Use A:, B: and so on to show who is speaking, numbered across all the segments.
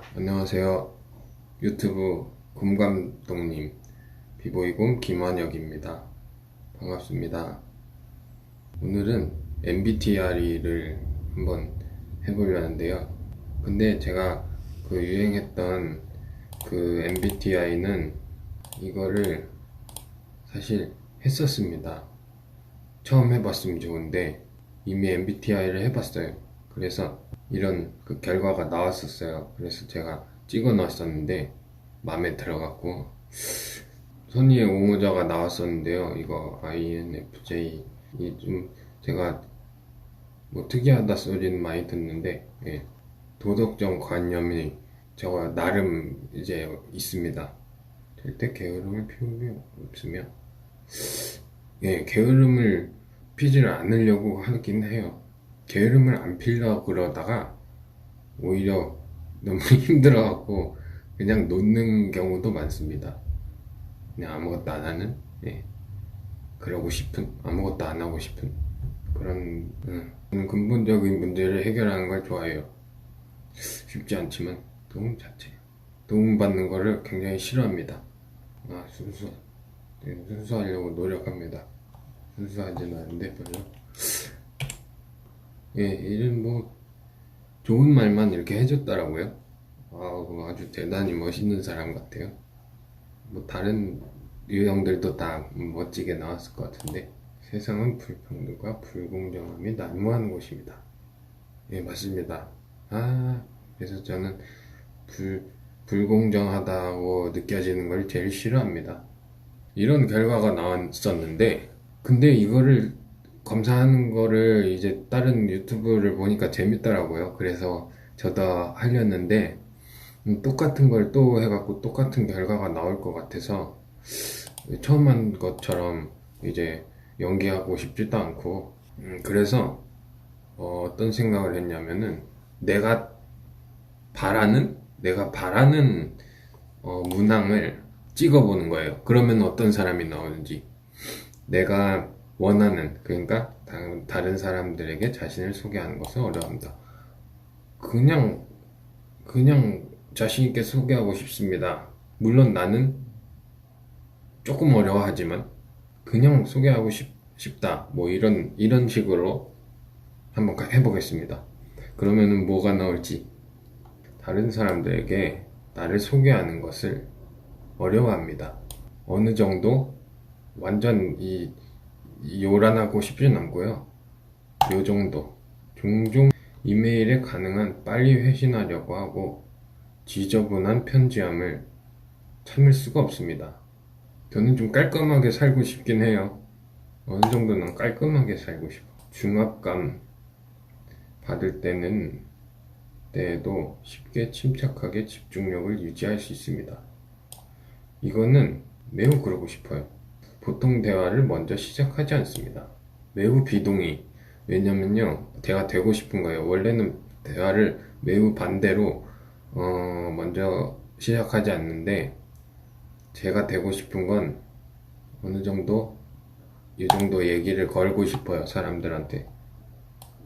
A: 안녕하세요. 유튜브 곰감독님, 비보이곰 김환혁입니다. 반갑습니다. 오늘은 MBTI를 한번 해보려는데요. 근데 제가 그 유행했던 그 MBTI는 이거를 사실 했었습니다. 처음 해봤으면 좋은데 이미 MBTI를 해봤어요. 그래서 이런 그 결과가 나왔었어요. 그래서 제가 찍어 놨었는데 마음에 들어갖고 선의의 옹호자가 나왔었는데요. 이거 INFJ 이 좀 제가 뭐 특이하다 소리는 많이 듣는데 도덕적 관념이 저가 나름 이제 있습니다. 절대 게으름을 피우기 없으며 게으름을 피지를 않으려고 하긴 해요. 게으름을 안 피려고 그러다가 오히려 너무 힘들어갖고 그냥 놓는 경우도 많습니다. 그냥 아무것도 안 하는, 그러고 싶은, 아무것도 안 하고 싶은 그런 근본적인 문제를 해결하는 걸 좋아해요. 쉽지 않지만 도움 자체, 도움받는 거를 굉장히 싫어합니다. 순수하려고 노력합니다. 순수하지는 않은데 별로. 이런 뭐 좋은 말만 이렇게 해줬더라고요. 아주 대단히 멋있는 사람 같아요. 뭐 다른 유형들도 다 멋지게 나왔을 것 같은데 세상은 불평등과 불공정함이 난무하는 곳입니다. 맞습니다. 그래서 저는 불공정하다고 느껴지는 걸 제일 싫어합니다. 이런 결과가 나왔었는데 근데 이거를 검사하는 거를 이제 다른 유튜브를 보니까 재밌더라고요. 그래서 저도 하려는데 똑같은 걸 또 해갖고 똑같은 결과가 나올 것 같아서 처음 한 것처럼 이제 연기하고 싶지도 않고 그래서 어떤 생각을 했냐면은 내가 바라는 문항을 찍어보는 거예요. 그러면 어떤 사람이 나오는지 내가 원하는, 그러니까 다른 사람들에게 자신을 소개하는 것을 어려워한다. 그냥 자신 있게 소개하고 싶습니다. 물론 나는 조금 어려워하지만 그냥 소개하고 싶다. 뭐 이런 식으로 한번 해보겠습니다. 그러면은 뭐가 나올지. 다른 사람들에게 나를 소개하는 것을 어려워합니다. 어느 정도 완전 요란하고 싶진 않고요. 요 정도. 종종 이메일에 가능한 빨리 회신하려고 하고 지저분한 편지함을 참을 수가 없습니다. 저는 좀 깔끔하게 살고 싶긴 해요. 어느 정도는 깔끔하게 살고 싶어. 중압감 받을 때에도 쉽게 침착하게 집중력을 유지할 수 있습니다. 이거는 매우 그러고 싶어요. 보통 대화를 먼저 시작하지 않습니다. 매우 비동의. 왜냐면요, 제가 되고 싶은 거예요. 원래는 대화를 매우 반대로 먼저 시작하지 않는데 제가 되고 싶은 건 어느 정도 이 정도 얘기를 걸고 싶어요. 사람들한테.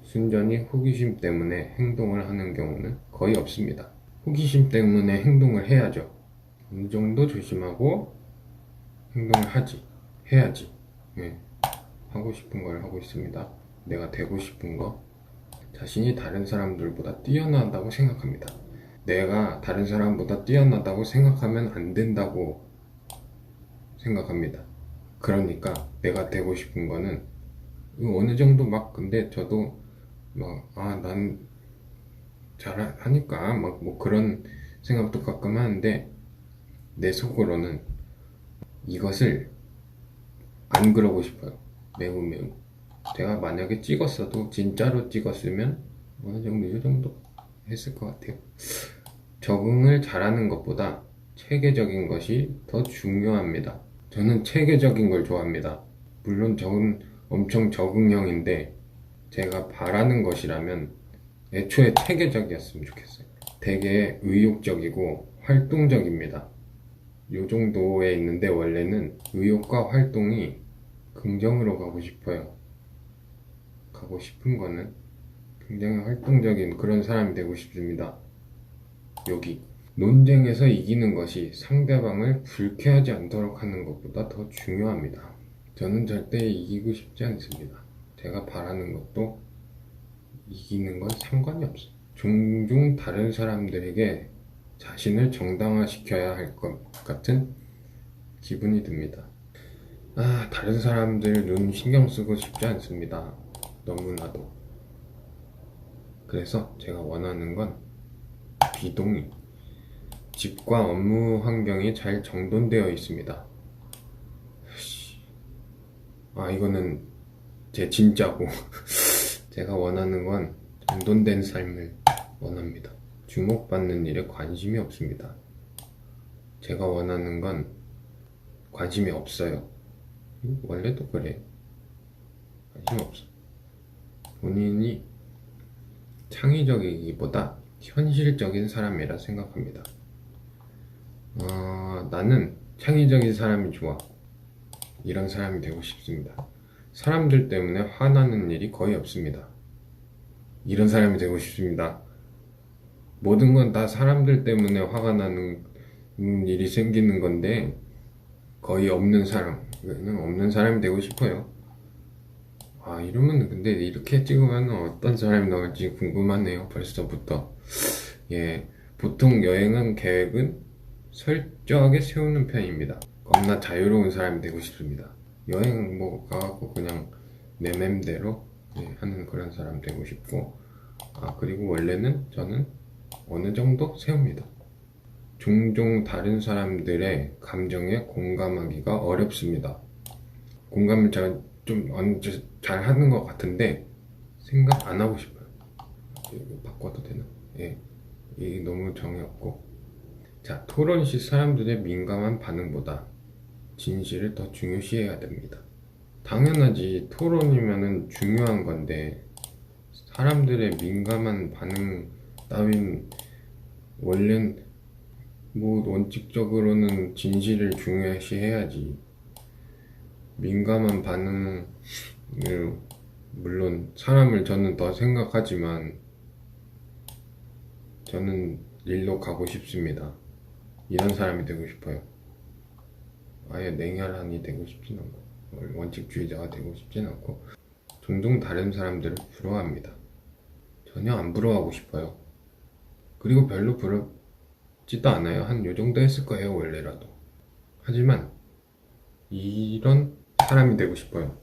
A: 순전히 호기심 때문에 행동을 하는 경우는 거의 없습니다. 호기심 때문에 행동을 해야죠. 어느 정도 조심하고 행동을 해야지. 하고 싶은 걸 하고 있습니다. 내가 되고 싶은 거. 자신이 다른 사람들보다 뛰어나다고 생각합니다. 내가 다른 사람보다 뛰어나다고 생각하면 안 된다고 생각합니다. 그러니까 내가 되고 싶은 거는 어느 정도 근데 저도 난 잘하니까 뭐 그런 생각도 가끔 하는데 내 속으로는 이것을 안 그러고 싶어요. 매우. 제가 만약에 찍었어도 진짜로 찍었으면 어느 정도 이 정도 했을 것 같아요. 적응을 잘하는 것보다 체계적인 것이 더 중요합니다. 저는 체계적인 걸 좋아합니다. 물론 저는 엄청 적응형인데 제가 바라는 것이라면 애초에 체계적이었으면 좋겠어요. 되게 의욕적이고 활동적입니다. 요 정도에 있는데 원래는 의욕과 활동이 긍정으로 가고 싶어요. 가고 싶은 거는 굉장히 활동적인 그런 사람이 되고 싶습니다. 여기. 논쟁에서 이기는 것이 상대방을 불쾌하지 않도록 하는 것보다 더 중요합니다. 저는 절대 이기고 싶지 않습니다. 제가 바라는 것도 이기는 건 상관이 없어요. 종종 다른 사람들에게 자신을 정당화시켜야 할 것 같은 기분이 듭니다. 다른 사람들 눈 신경 쓰고 싶지 않습니다. 너무나도. 그래서 제가 원하는 건 비동의. 집과 업무 환경이 잘 정돈되어 있습니다. 이거는 제 진짜고 제가 원하는 건 정돈된 삶을 원합니다. 주목받는 일에 관심이 없습니다. 제가 원하는 건 관심이 없어요. 원래도 그래요. 관심 없어. 본인이 창의적이기보다 현실적인 사람이라 생각합니다. 나는 창의적인 사람이 좋아. 이런 사람이 되고 싶습니다. 사람들 때문에 화나는 일이 거의 없습니다. 이런 사람이 되고 싶습니다. 모든 건 다 사람들 때문에 화가 나는 일이 생기는 건데 거의 없는 사람이 되고 싶어요. 이러면 근데 이렇게 찍으면 어떤 사람이 나올지 궁금하네요. 벌써부터. 보통 여행은 계획은 철저하게 세우는 편입니다. 겁나 자유로운 사람이 되고 싶습니다. 여행 가갖고 그냥 내 맘대로 하는 그런 사람 되고 싶고, 그리고 원래는 저는 어느 정도 세웁니다. 종종 다른 사람들의 감정에 공감하기가 어렵습니다. 공감을 제가 좀 잘 하는 것 같은데 생각 안 하고 싶어요. 이거 바꿔도 되나? 이게 너무 정이 없고. 자, 토론 시 사람들의 민감한 반응보다 진실을 더 중요시해야 됩니다. 당연하지. 토론이면은 중요한 건데 사람들의 민감한 반응 따윈 원래는 원칙적으로는 진실을 중요시해야지. 민감한 반응을 물론 사람을 저는 더 생각하지만 저는 일로 가고 싶습니다. 이런 사람이 되고 싶어요. 아예 냉혈한이 되고 싶진 않고 원칙주의자가 되고 싶진 않고 종종 다른 사람들을 부러워합니다. 전혀 안 부러워하고 싶어요. 그리고 별로 부럽지도 않아요. 한 요정도 했을 거예요, 원래라도. 하지만 이런 사람이 되고 싶어요.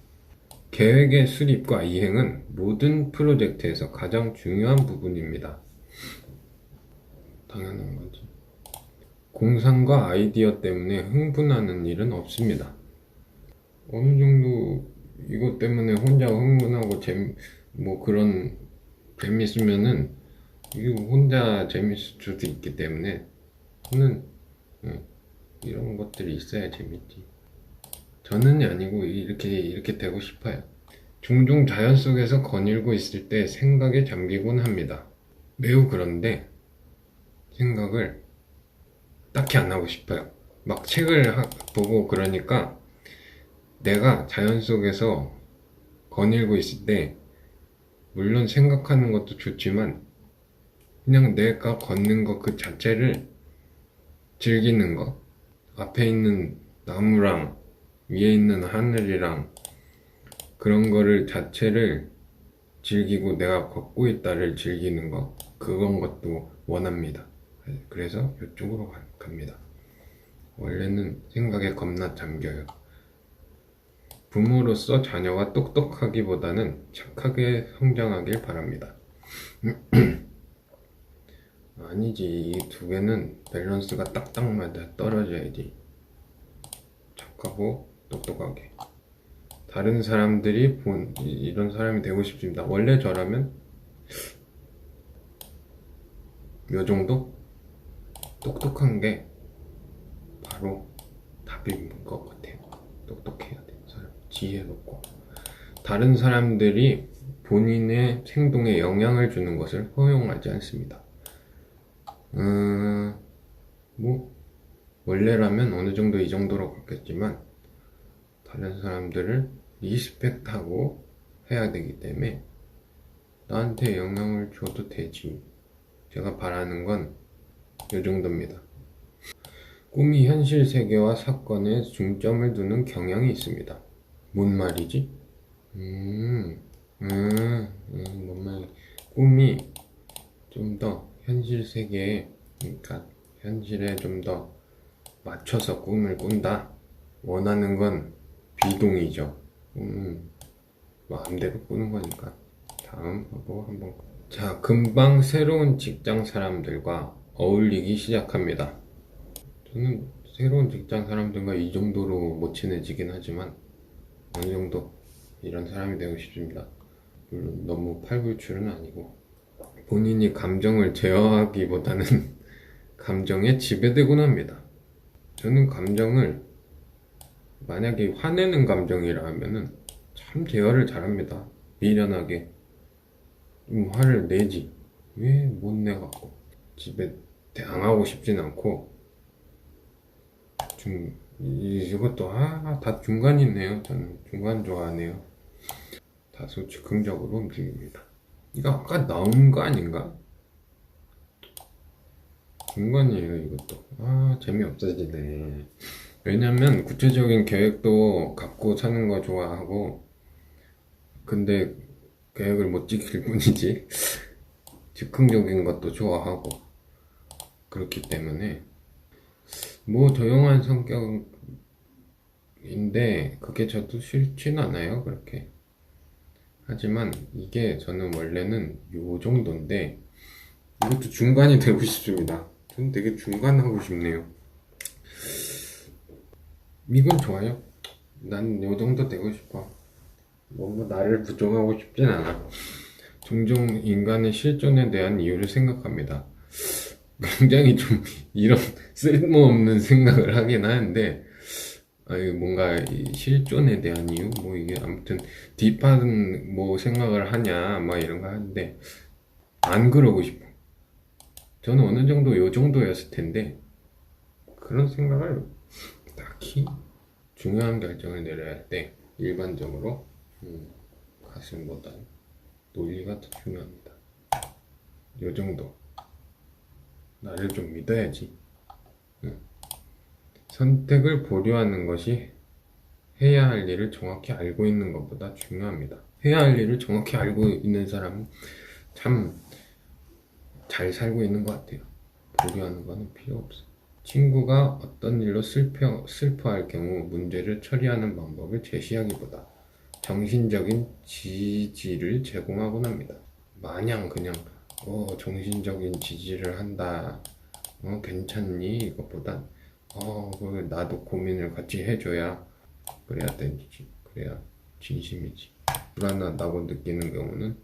A: 계획의 수립과 이행은 모든 프로젝트에서 가장 중요한 부분입니다. 당연한 거지. 공상과 아이디어 때문에 흥분하는 일은 없습니다. 어느 정도 이것 때문에 혼자 흥분하고 그런 재밌으면은 이거 혼자 재밌을 수도 있기 때문에 저는 이런 것들이 있어야 재밌지. 저는이 아니고 이렇게 되고 싶어요. 종종 자연 속에서 거닐고 있을 때 생각에 잠기곤 합니다. 매우 그런데 생각을 딱히 안 하고 싶어요. 막 책을 보고 그러니까 내가 자연 속에서 거닐고 있을 때 물론 생각하는 것도 좋지만 그냥 내가 걷는 것 그 자체를 즐기는 것, 앞에 있는 나무랑 위에 있는 하늘이랑 그런 거를 자체를 즐기고 내가 걷고 있다를 즐기는 것, 그런 것도 원합니다. 그래서 이쪽으로 갑니다. 원래는 생각에 겁나 잠겨요. 부모로서 자녀가 똑똑하기보다는 착하게 성장하길 바랍니다. 아니지, 이 두 개는 밸런스가 딱딱 맞아 떨어져야지. 착하고 똑똑하게. 다른 사람들이 이런 사람이 되고 싶습니다. 원래 저라면 요 정도 똑똑한 게 바로 답인 것 같아요. 똑똑해야 돼. 사람 지혜롭고 다른 사람들이 본인의 행동에 영향을 주는 것을 허용하지 않습니다. 원래라면 어느 정도 이 정도로 갔겠지만 다른 사람들을 리스펙트하고 해야 되기 때문에 나한테 영향을 줘도 되지. 제가 바라는 건 이 정도입니다. 꿈이 현실 세계와 사건에 중점을 두는 경향이 있습니다. 뭔 말이지? 뭔 말? 꿈이 좀 더 현실 세계에, 그러니까 현실에 좀 더 맞춰서 꿈을 꾼다. 원하는 건 비동의죠. 마음대로 꾸는 거니까. 다음 하고 한번. 자, 금방 새로운 직장 사람들과 어울리기 시작합니다. 저는 새로운 직장 사람들과 이 정도로 못 친해지긴 하지만 어느 정도 이런 사람이 되고 싶습니다. 물론 너무 팔불출은 아니고. 본인이 감정을 제어하기보다는 감정에 지배되곤 합니다. 저는 감정을, 만약에 화내는 감정이라 면은 참 제어를 잘합니다. 미련하게 좀 화를 내지. 왜 못 내갖고 집에 당하고 싶진 않고. 이것도 다 중간이네요. 저는 중간 좋아하네요. 다소 즉흥적으로 움직입니다. 이거 아까 나온 거 아닌가? 중간이에요. 이것도 재미없어지네. 왜냐면 구체적인 계획도 갖고 사는 거 좋아하고, 근데 계획을 못 지킬 뿐이지 즉흥적인 것도 좋아하고 그렇기 때문에 뭐 조용한 성격인데 그게 저도 싫진 않아요. 그렇게. 하지만 이게 저는 원래는 요 정도인데 이것도 중간이 되고 싶습니다. 저는 되게 중간 하고 싶네요. 이건 좋아요. 난 요 정도 되고 싶어. 너무 나를 부정하고 싶진 않아. 종종 인간의 실존에 대한 이유를 생각합니다. 굉장히 좀 이런 쓸모없는 생각을 하긴 하는데, 뭔가 이 실존에 대한 이유? 뭐 이게 아무튼 딥한 뭐 생각을 하냐, 막 이런 거 하는데, 안 그러고 싶어. 저는 어느 정도 요 정도였을 텐데, 그런 생각을 딱히 중요한 결정을 내려야 할 때, 일반적으로, 가슴보다 논리가 더 중요합니다. 요 정도. 나를 좀 믿어야지. 선택을 보류하는 것이 해야 할 일을 정확히 알고 있는 것보다 중요합니다. 해야 할 일을 정확히 알고 있는 사람은 참 잘 살고 있는 것 같아요. 보류하는 거는 필요 없어. 친구가 어떤 일로 슬퍼할 경우 문제를 처리하는 방법을 제시하기보다 정신적인 지지를 제공하곤 합니다. 마냥 그냥 정신적인 지지를 한다, 괜찮니? 이것보단 나도 고민을 같이 해줘야 그래야 되지. 그래야 진심이지. 불안하다고 느끼는 경우는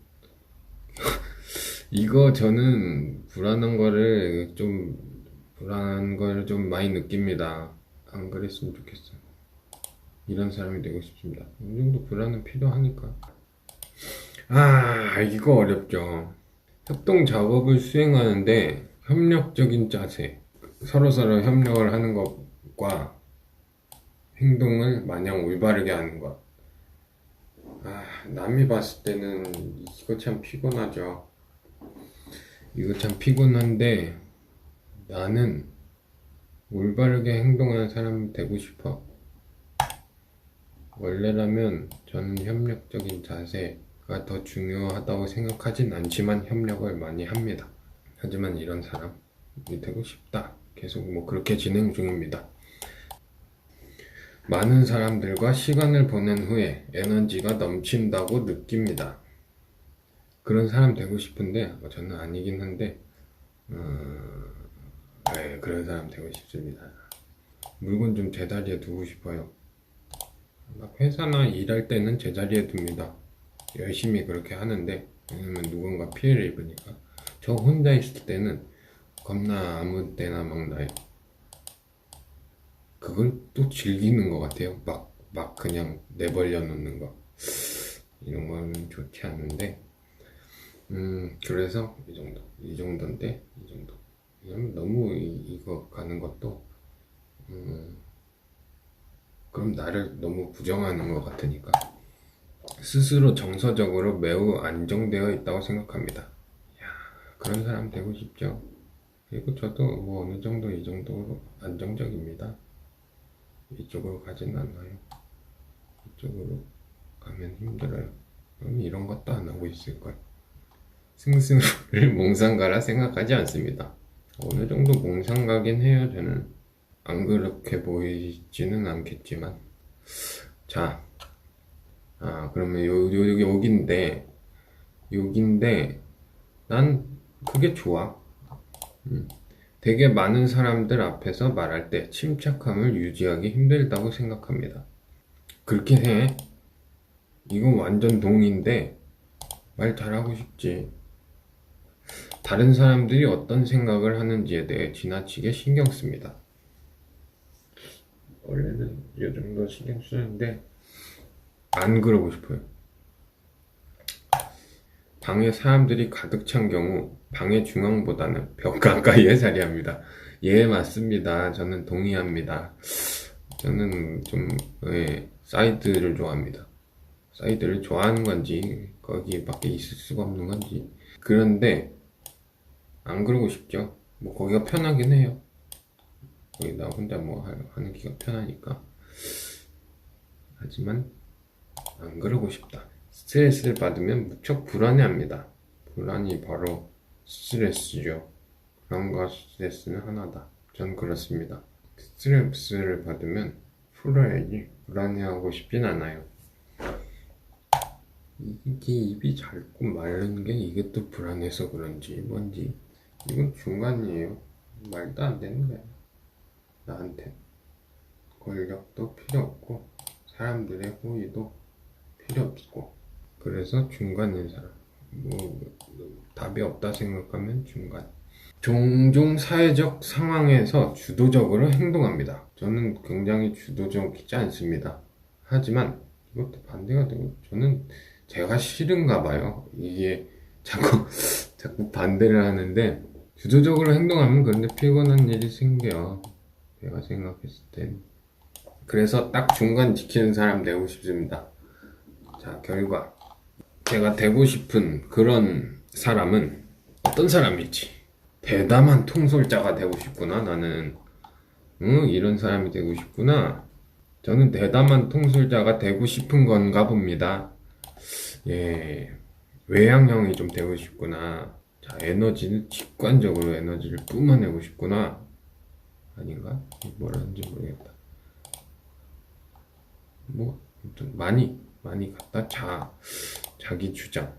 A: 이거 저는 불안한 거를 좀 많이 느낍니다. 안 그랬으면 좋겠어요. 이런 사람이 되고 싶습니다. 어느 정도 불안은 필요하니까. 이거 어렵죠. 협동 작업을 수행하는데 협력적인 자세, 서로서로 협력을 하는 것과 행동을 마냥 올바르게 하는 것. 남이 봤을 때는 이거 참 피곤하죠. 이거 참 피곤한데 나는 올바르게 행동하는 사람 되고 싶어. 원래라면 저는 협력적인 자세가 더 중요하다고 생각하진 않지만 협력을 많이 합니다. 하지만 이런 사람이 되고 싶다. 계속 뭐 그렇게 진행 중입니다. 많은 사람들과 시간을 보낸 후에 에너지가 넘친다고 느낍니다. 그런 사람 되고 싶은데 저는 아니긴 한데 그런 사람 되고 싶습니다. 물건 좀 제자리에 두고 싶어요. 막 회사나 일할 때는 제자리에 둡니다. 열심히 그렇게 하는데, 왜냐면 누군가 피해를 입으니까. 저 혼자 있을 때는 겁나 아무 때나 막 나요. 그걸 또 즐기는 것 같아요. 막 그냥 내버려 놓는 거. 이런 거는 좋지 않은데, 그래서 이 정도인데, 왜냐면 너무 이거 가는 것도, 그럼 나를 너무 부정하는 것 같으니까. 스스로 정서적으로 매우 안정되어 있다고 생각합니다. 그런 사람 되고 싶죠. 그리고 저도 뭐 어느 정도 이 정도로 안정적입니다. 이쪽으로 가진 않아요. 이쪽으로 가면 힘들어요. 그럼 이런 것도 안 하고 있을걸. 승승을 몽상가라 생각하지 않습니다. 어느 정도 몽상가긴 해요. 저는 안 그렇게 보이지는 않겠지만. 자, 그러면 여긴데 난 그게 좋아. 되게 많은 사람들 앞에서 말할 때 침착함을 유지하기 힘들다고 생각합니다. 그렇긴 해. 이건 완전 동의인데 말 잘하고 싶지. 다른 사람들이 어떤 생각을 하는지에 대해 지나치게 신경 씁니다. 원래는 이 정도 신경 쓰는데 안 그러고 싶어요. 방에 사람들이 가득 찬 경우 방의 중앙보다는 벽 가까이에 자리합니다. 예, 맞습니다. 저는 동의합니다. 저는 좀 사이드를 좋아합니다. 사이드를 좋아하는 건지 거기 밖에 있을 수가 없는 건지. 그런데 안 그러고 싶죠. 뭐 거기가 편하긴 해요. 거기 나 혼자 뭐 하는 기가 편하니까. 하지만 안 그러고 싶다. 스트레스를 받으면 무척 불안해합니다. 불안이 바로 스트레스죠. 불안과 스트레스는 하나다. 전 그렇습니다. 스트레스를 받으면 풀어야지. 불안해하고 싶진 않아요. 이게 입이 자꾸 마르는 게 이게 또 불안해서 그런지 뭔지. 이건 중간이에요. 말도 안 되는 거야. 나한테 권력도 필요 없고 사람들의 호의도 필요 없고. 그래서 중간인 사람. 뭐 답이 없다 생각하면 중간. 종종 사회적 상황에서 주도적으로 행동합니다. 저는 굉장히 주도적이지 않습니다. 하지만 이것도 반대가 되고, 저는 제가 싫은가 봐요. 이게 자꾸 반대를 하는데, 주도적으로 행동하면 그런데 피곤한 일이 생겨요. 제가 생각했을 땐. 그래서 딱 중간 지키는 사람 되고 싶습니다. 자, 결과. 제가 되고 싶은 그런 사람은 어떤 사람일지. 대담한 통솔자가 되고 싶구나. 나는 이런 사람이 되고 싶구나. 저는 대담한 통솔자가 되고 싶은 건가 봅니다. 예, 외향형이 좀 되고 싶구나. 자, 에너지는 직관적으로 에너지를 뿜어내고 싶구나. 아닌가? 뭐라는지 모르겠다. 뭐 아무튼 많이 갖다 자기 주장.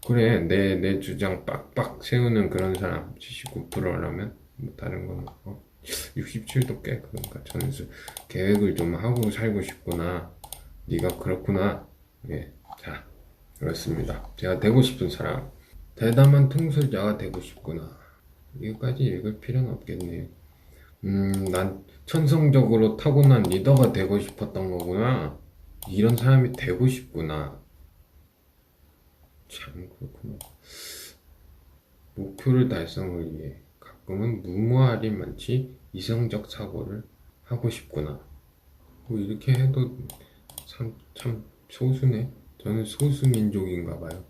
A: 그래, 내 주장 빡빡 세우는 그런 사람 79%라면 뭐 다른 건 67도 꽤. 그러니까 저는 계획을 좀 하고 살고 싶구나. 네가 그렇구나. 예, 자, 그렇습니다. 제가 되고 싶은 사람, 대담한 통솔자가 되고 싶구나. 이거까지 읽을 필요는 없겠네요. 난 천성적으로 타고난 리더가 되고 싶었던 거구나. 이런 사람이 되고 싶구나. 참 그렇구나. 목표를 달성을 위해 가끔은 무모할이 많지 이성적 사고를 하고 싶구나. 뭐 이렇게 해도 참 소수네. 저는 소수민족인가 봐요.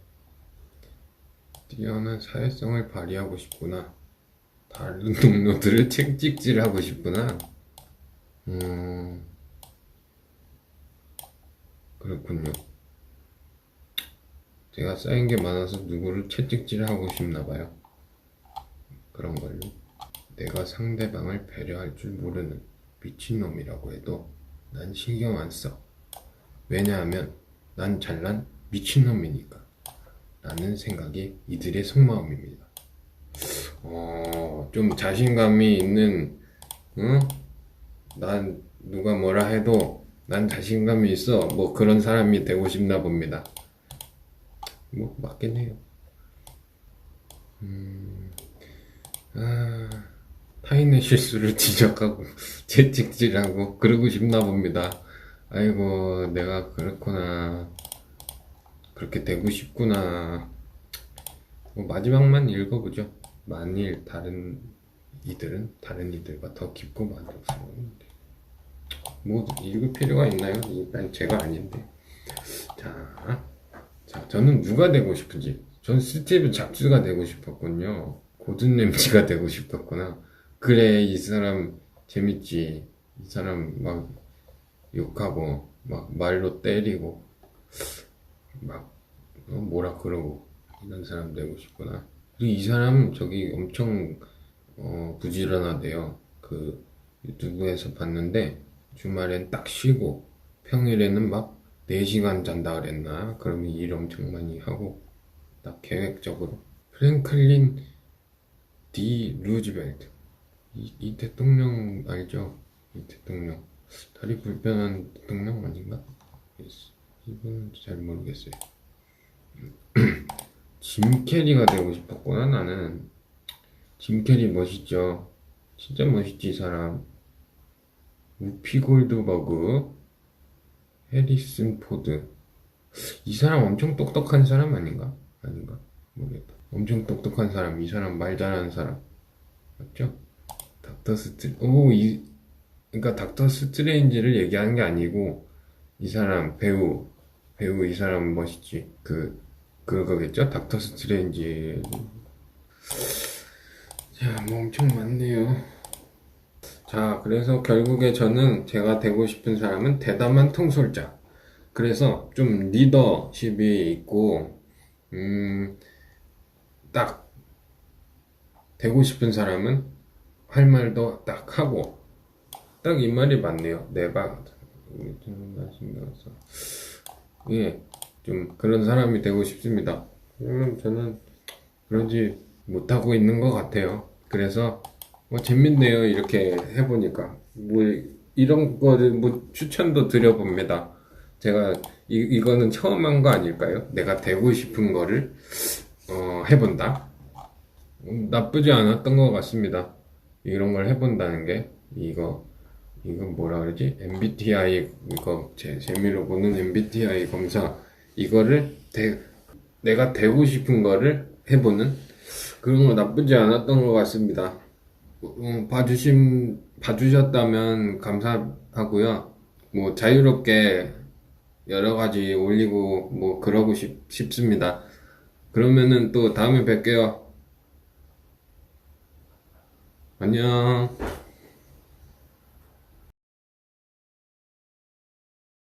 A: 뛰어난 사회성을 발휘하고 싶구나. 다른 동료들을 책찍질하고 싶구나. 그렇군요. 제가 쌓인 게 많아서 누구를 채찍질하고 싶나 봐요. 그런 걸로. 내가 상대방을 배려할 줄 모르는 미친놈이라고 해도 난 신경 안 써. 왜냐하면 난 잘난 미친놈이니까. 라는 생각이 이들의 속마음입니다. 좀 자신감이 있는, 난 누가 뭐라 해도 난 자신감이 있어. 뭐 그런 사람이 되고 싶나 봅니다. 뭐 맞긴 해요. 타인의 실수를 지적하고 채찍질하고 그러고 싶나 봅니다. 아이고, 내가 그렇구나. 그렇게 되고 싶구나. 뭐 마지막만 읽어보죠. 만일 다른 이들과 더 깊고 만족스러운데. 뭐 읽을 필요가 있나요? 일단 제가 아닌데. 자, 저는 누가 되고 싶은지. 전 스티브 잡스가 되고 싶었군요. 고든 램지가 되고 싶었구나. 그래, 이 사람 재밌지. 이 사람 막 욕하고, 막 말로 때리고, 막 뭐라 그러고, 이런 사람 되고 싶구나. 그리고 이 사람 저기 엄청 부지런하대요. 그 유튜브에서 봤는데, 주말엔 딱 쉬고, 평일에는 막 4시간 잔다 그랬나? 그러면 일 엄청 많이 하고, 딱 계획적으로. 프랭클린 디 루즈벨트. 이 대통령 알죠? 이 대통령. 다리 불편한 대통령 아닌가? 이분은 잘 모르겠어요. 짐 캐리가 되고 싶었구나, 나는. 짐 캐리 멋있죠? 진짜 멋있지, 이 사람. 우피 골드버그, 해리슨 포드. 이 사람 엄청 똑똑한 사람 아닌가? 아닌가? 모르겠다. 엄청 똑똑한 사람, 이 사람 말 잘하는 사람. 맞죠? 그러니까 닥터 스트레인지를 얘기하는 게 아니고, 이 사람 배우 이 사람 멋있지. 그거겠죠? 닥터 스트레인지. 자, 뭐 엄청 많네요. 자, 그래서 결국에 제가 되고 싶은 사람은 대담한 통솔자. 그래서 좀 리더십이 있고, 딱 되고 싶은 사람은 할 말도 딱 하고, 딱 이 말이 맞네요. 신경 써. 예, 좀 그런 사람이 되고 싶습니다. 그러면 저는 그러지 못하고 있는 것 같아요. 그래서 뭐 재밌네요. 이렇게 해보니까 뭐 이런 거를 뭐 추천도 드려봅니다. 제가 이거는 처음 한 거 아닐까요? 내가 되고 싶은 거를 해본다. 나쁘지 않았던 것 같습니다. 이런 걸 해본다는 게 이건 뭐라 그러지? MBTI 이거 재미로 보는 MBTI 검사 이거를 내가 되고 싶은 거를 해보는 그런 거 나쁘지 않았던 것 같습니다. 봐주셨다면 감사하고요. 뭐 자유롭게 여러 가지 올리고 뭐 그러고 싶습니다. 그러면은 또 다음에 뵐게요. 안녕.